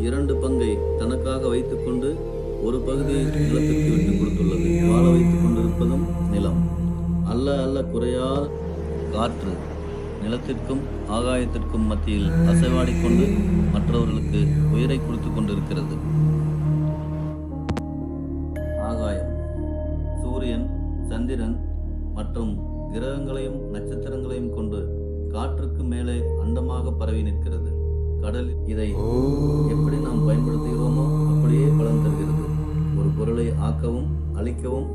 2 பங்கை தனக்காக வைத்துக்கொண்டு ஒரு பகுதியை நிலத்திற்கு விட்டுக் கொடுத்துள்ளது. வாழ வைத்துக் கொண்டிருப்பதும் நிலம். அல்ல குறையாத காற்று நிலத்திற்கும் ஆகாயத்திற்கும் மத்தியில் அசைவாடிக்கொண்டு மற்றவர்களுக்கு உயிரை கொடுத்து கொண்டிருக்கிறது. ஆகாயம் சூரியன், சந்திரன் மற்றும் கிரகங்களையும் நட்சத்திரங்களையும் கொண்டு காற்றுக்கு மேலே அண்டமாக பரவி நிற்கிறது. கடலில் இதை எப்படி நாம் பயன்படுத்துகிறோமோ அப்படியே பலன் தருகிறது. ஒரு பொருளை ஆக்கவும் அழிக்கவும்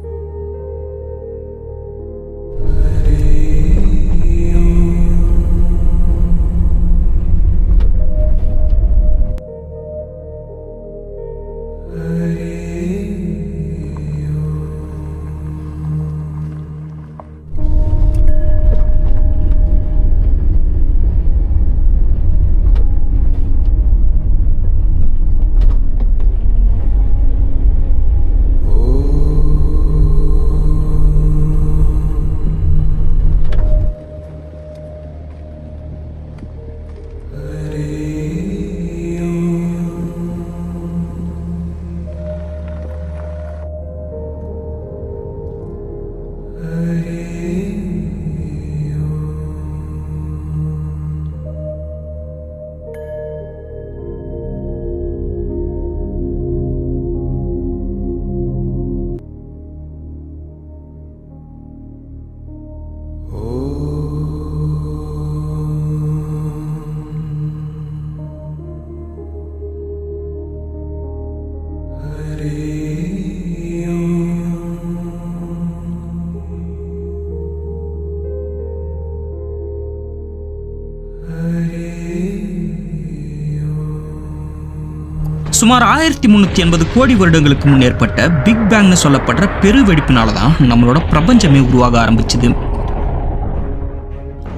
சுமார் 1380 கோடி வருடங்களுக்கு முன் ஏற்பட்ட பிக் பேங்னு சொல்லப்படுற பெரு வெடிப்பினால தான் நம்மளோட பிரபஞ்சமே உருவாக ஆரம்பிச்சுது.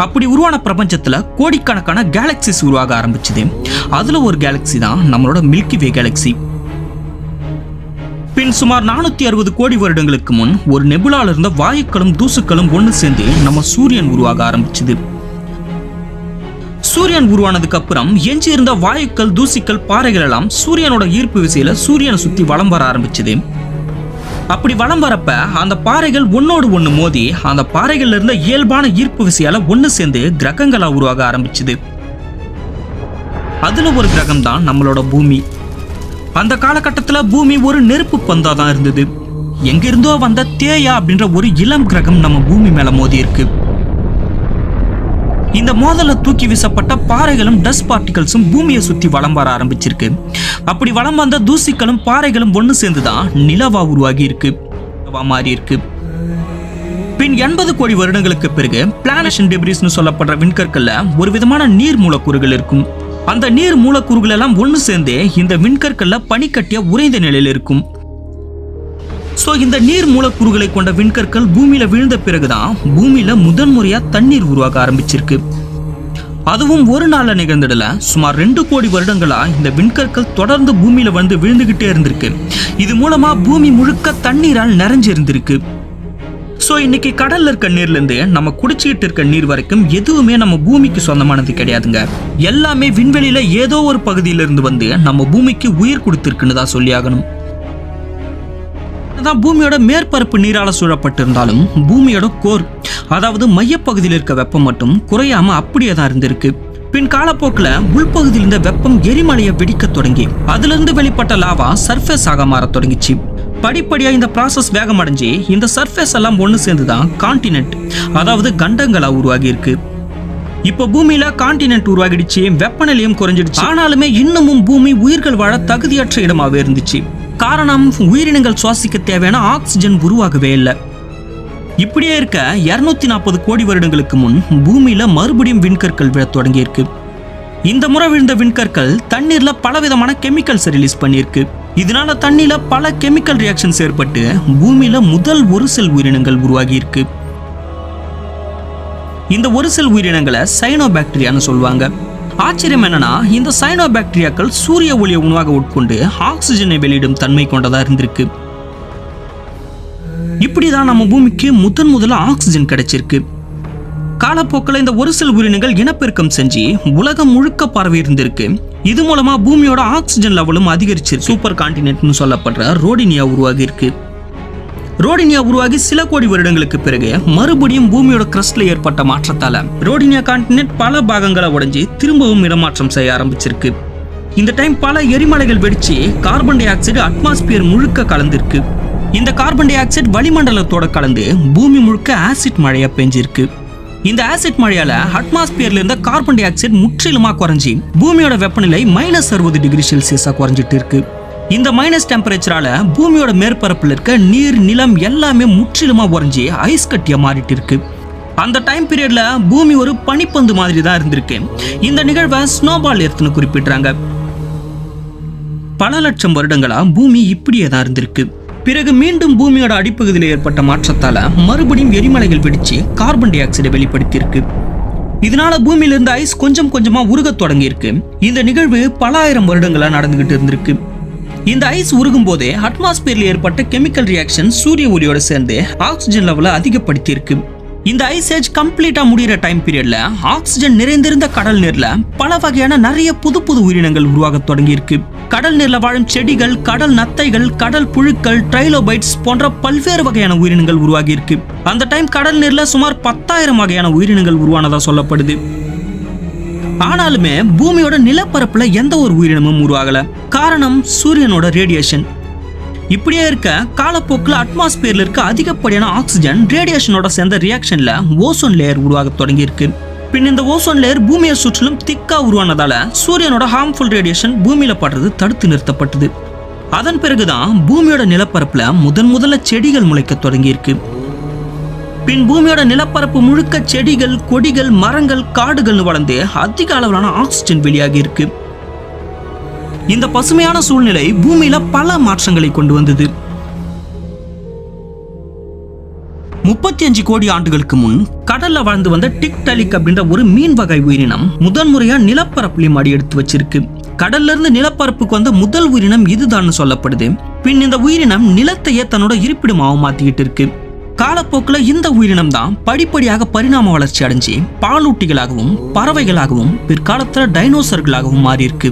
அப்படி உருவான பிரபஞ்சத்துல கோடிக்கணக்கான கேலக்சிஸ் உருவாக ஆரம்பிச்சுது. அதுல ஒரு கேலக்சி தான் நம்மளோட மில்கி வே கேலக்சி. பின் சுமார் 460 கோடி வருடங்களுக்கு முன் ஒரு நெபுலால இருந்த வாயுக்களும் தூசுக்களும் ஒன்று சேர்ந்து நம்ம சூரியன் உருவாக ஆரம்பிச்சுது. சூரியன் உருவானதுக்கு அப்புறம் எஞ்சி இருந்த வாயுக்கள், தூசிகள், பாறைகள் எல்லாம் சூரியனோட ஈர்ப்பு விசையில சூரியனை சுத்தி வலம் வர ஆரம்பிச்சது. அப்படி வலம் வரப்ப அந்த பாறைகள் ஒன்னோடு ஒண்ணு மோதி அந்த பாறைகள்ல இருந்த இயல்பான ஈர்ப்பு விசையால ஒண்ணு சேர்ந்து கிரகங்களா உருவாக ஆரம்பிச்சது. அதுல ஒரு கிரகம் தான் நம்மளோட பூமி. அந்த காலகட்டத்துல பூமி ஒரு நெருப்பு பந்தா தான் இருந்தது. எங்கிருந்தோ வந்த தேயா அப்படின்ற ஒரு இளம் கிரகம் நம்ம பூமி மேல மோதி இருக்கு. இந்த மோதல தூக்கி வீசப்பட்ட பாறைகளும் டஸ்ட் பார்ட்டிகல்ஸும் பூமியை சுத்தி வலம் வர ஆரம்பிச்சிருக்கு. அப்படி வலம் வந்த தூசிகளும் பாறைகளும் ஒண்ணு சேர்ந்துதான் நிலவா உருவாகி இருக்கு, மாறி இருக்கு. பின் 80 கோடி வருடங்களுக்கு பிறகு பிளானேஷன் டெப்ரிஸ்னு சொல்லப்படுற விண்கற்கள்ல ஒரு விதமான நீர் மூலக்கூறுகள் இருக்கும். அந்த நீர் மூலக்கூறுகள் எல்லாம் ஒண்ணு சேர்ந்து இந்த விண்கற்கள்ல பனிக்கட்டிய உறைந்த நிலையில் இருக்கும். சோ இந்த நீர் மூலக்கூறுகளை கொண்ட விண்கற்கள் பூமியில விழுந்த பிறகுதான் பூமியில முதன்முறையா தண்ணீர் உருவாக ஆரம்பிச்சிருக்கு. அதுவும் ஒரு நாள்ல நிகழ்ந்ததுல சுமார் 2 கோடி வருடங்களா இந்த விண்கற்கள் தொடர்ந்து பூமியில வந்து விழுந்துகிட்டே இருந்திருக்கு. இது மூலமா பூமி முழுக்க தண்ணீரால் நிறைஞ்சிருந்திருக்கு. சோ இன்னைக்கு கடல்ல இருக்க நீர்ல இருந்து நம்ம குடிச்சுக்கிட்டு இருக்க நீர் வரைக்கும் எதுவுமே நம்ம பூமிக்கு சொந்தமானது கிடையாதுங்க. எல்லாமே விண்வெளியில ஏதோ ஒரு பகுதியில இருந்து வந்து நம்ம பூமிக்கு உயிர் கொடுத்திருக்குன்னு தான் சொல்லி ஆகணும். பூமியோட மேற்பரப்பு நீரால சூழப்பட்டிருந்தாலும் பூமியோட கோர், அதாவது மையப்பகுதியில் இருக்க வெப்பம் மட்டும் குறையாம அப்படியே தான் இருந்திருக்கு. பின் காலப்போக்கில் உள்பகுதியில் இருந்த வெப்பம் எரிமலையை வெடிக்க தொடங்கி அதுல இருந்து வெளிப்பட்ட லாவா சர்ஃபேஸ் ஆக மாற தொடங்கிச்சு. படிப்படியா இந்த ப்ராசஸ் வேகமடைஞ்சு இந்த சர்ஃபேஸ் எல்லாம் ஒண்ணு சேர்ந்துதான் கான்டினென்ட், அதாவது கண்டங்களா உருவாகி இருக்கு. இப்ப பூமியில கான்டினென்ட் உருவாகிடுச்சு, வெப்பநிலையும் குறைஞ்சிடுச்சு. ஆனாலுமே இன்னமும் பூமி உயிர்கள் வாழ தகுதியற்ற இடமாவே இருந்துச்சு. காரணம், உயிரினங்கள் சுவாசிக்க தேவையான ஆக்சிஜன் உருவாகவே இல்லை. இப்படியே இருக்க 240 கோடி வருடங்களுக்கு முன் பூமியில மறுபடியும் விண்கற்கள் விழ தொடங்கி இருக்கு. இந்த முறை விழுந்த விண்கற்கள் தண்ணீர்ல பலவிதமான கெமிக்கல்ஸ் ரிலீஸ் பண்ணியிருக்கு. இதனால தண்ணீர்ல பல கெமிக்கல் ரியாக்ஷன்ஸ் ஏற்பட்டு பூமியில முதல் ஒரு செல் உயிரினங்கள் உருவாகி இருக்கு. இந்த ஒரு செல் உயிரினங்களை சைனோபாக்டீரியான்னு சொல்லுவாங்க. ஆச்சரியம் என்னன்னா, இந்த சைனோபாக்டீரியாக்கள் சூரிய ஒளியை உணவாக உட்கொண்டு ஆக்சிஜனை வெளியிடும் தன்மை கொண்டதா இருந்திருக்கு. இப்படிதான் நம்ம பூமிக்கு முதல்ல ஆக்சிஜன் கிடைச்சிருக்கு. காலப்போக்கில் இந்த ஒரு சில உயிரினங்கள் இனப்பெருக்கம் செஞ்சு உலகம் முழுக்க பரவி இருந்திருக்கு. இது மூலமா பூமியோட ஆக்சிஜன் லெவலும் அதிகரிச்சிருக்கு. சூப்பர் கான்டினென்ட்னு சொல்லப்படுற ரோடினியா உருவாகி இருக்கு. ரோடினியா உருவாகி சில கோடி வருடங்களுக்கு பிறகு மறுபடியும் பூமியோட கிரஸ்ட்ல ஏற்பட்ட மாற்றத்தால ரோடினியா கான்டினென்ட் பல பாகங்களை உடைஞ்சு திரும்பவும் இடமாற்றம் செய்ய ஆரம்பிச்சிருக்கு. இந்த டைம் பல எரிமலைகள் வெடிச்சு கார்பன் டை ஆக்சைடு அட்மாஸ்பியர் முழுக்க கலந்திருக்கு. இந்த கார்பன் டை ஆக்சைடு வளிமண்டலத்தோட கலந்து பூமி முழுக்க ஆசிட் மழையா பெஞ்சிருக்கு. இந்த ஆசிட் மழையால அட்மாஸ்பியர்ல இருந்த கார்பன் டை ஆக்சைடு முற்றிலுமா குறைஞ்சி பூமியோட வெப்பநிலை -60 டிகிரி செல்சியஸா குறைஞ்சிட்டு இருக்கு. இந்த மைனஸ் டெம்பரேச்சரால பூமியோட மேற்பரப்புல இருக்க நீர் நிலம் எல்லாமே முற்றிலுமா உறைஞ்சி ஐஸ் கட்டியா மாறிட்டு இருக்கு. அந்த டைம் பீரியட்ல பூமி ஒரு பனிப்பந்து மாதிரி தான் இருந்திருக்கு. இந்த நிகழ்வை ஸ்னோபால் எர்த்னு குறிப்பிடுறாங்க. பல லட்சம் வருடங்களா பூமி இப்படியே தான் இருந்திருக்கு. பிறகு மீண்டும் பூமியோட அடிப்பகுதியில் ஏற்பட்ட மாற்றத்தால மறுபடியும் எரிமலைகள் வெடிச்சு கார்பன் டை ஆக்சைடை வெளிப்படுத்தியிருக்கு. இதனால பூமியில இருந்த ஐஸ் கொஞ்சம் கொஞ்சமா உருக தொடங்கி இருக்கு. இந்த நிகழ்வு பல ஆயிரம் வருடங்களா நடந்துகிட்டு இருந்திருக்கு. இந்த ஐஸ் உருகும் போதே அட்மாஸ்பியர்ல ஏற்பட்ட கெமிக்கல் ரியாக்ஷன் சூரிய ஒளியோட சேர்ந்து ஆக்சிஜன் லெவலை அதிகப்படுத்தி இருக்கு. இந்த ஐஸ் ஏஜ் கம்ப்ளீட்டா முடிகிற டைம் பீரியட்ல ஆக்சிஜன் நிறைந்திருந்த கடல் நீர்ல பல வகையான நிறைய புது புது உயிரினங்கள் உருவாக தொடங்கி இருக்கு. கடல் நீர்ல வாழும் செடிகள், கடல் நத்தைகள், கடல் புழுக்கள், ட்ரைலோபைட்ஸ் போன்ற பல்வேறு வகையான உயிரினங்கள் உருவாகி இருக்கு. அந்த டைம் கடல் நீர்ல சுமார் 10,000 வகையான உயிரினங்கள் உருவானதா சொல்லப்படுது. ஆனாலுமே பூமியோட நிலப்பரப்புல எந்த ஒரு உயிரினமும் உருவாகல. காரணம் சூரியனோட ரேடியேஷன். இப்படியே இருக்க காலப்போக்கில் அட்மாஸ்பியர்ல இருக்க அதிகப்படியான ஆக்சிஜன் ரேடியேஷனோட சேர்ந்த ரியாக்ஷன்ல ஓசோன் லேயர் உருவாக தொடங்கி இருக்கு. பின் இந்த ஓசோன் லேயர் பூமியை சுற்றிலும் திக்கா உருவானதால சூரியனோட ஹார்ம்ஃபுல் ரேடியேஷன் பூமியில படுறது தடுத்து நிறுத்தப்பட்டது. அதன் பிறகுதான் பூமியோட நிலப்பரப்புல முதல்ல செடிகள் முளைக்க தொடங்கி இருக்கு. பின் பூமியோட நிலப்பரப்பு முழுக்க செடிகள், கொடிகள், மரங்கள், காடுகள் வளர்ந்து அதிக அளவிலான ஆக்சிஜன் வெளியாகி இருக்கு. இந்த பசுமையான சூழ்நிலை பூமியில பல மாற்றங்களை கொண்டு வந்தது. 35 கோடி ஆண்டுகளுக்கு முன் கடல்ல வாழ்ந்து வந்த டிக்டலிக் அப்படின்ற ஒரு மீன் வகை உயிரினம் முதன்முறையா நிலப்பரப்புலையும் அடி எடுத்து வச்சிருக்கு. கடல்ல இருந்து நிலப்பரப்புக்கு வந்த முதல் உயிரினம் இதுதான் சொல்லப்படுது. பின் இந்த உயிரினம் நிலத்தையே தன்னோட இருப்பிடமாகவும் மாத்திக்கிட்டு இருக்கு. காலப்போக்குல இந்த உயிரினம் தான் படிப்படியாக பரிணாம வளர்ச்சி அடைஞ்சு பாலூட்டிகளாகவும் பறவைகளாகவும் பிற்காலத்துல டைனோசர்களாகவும் மாறி இருக்கு.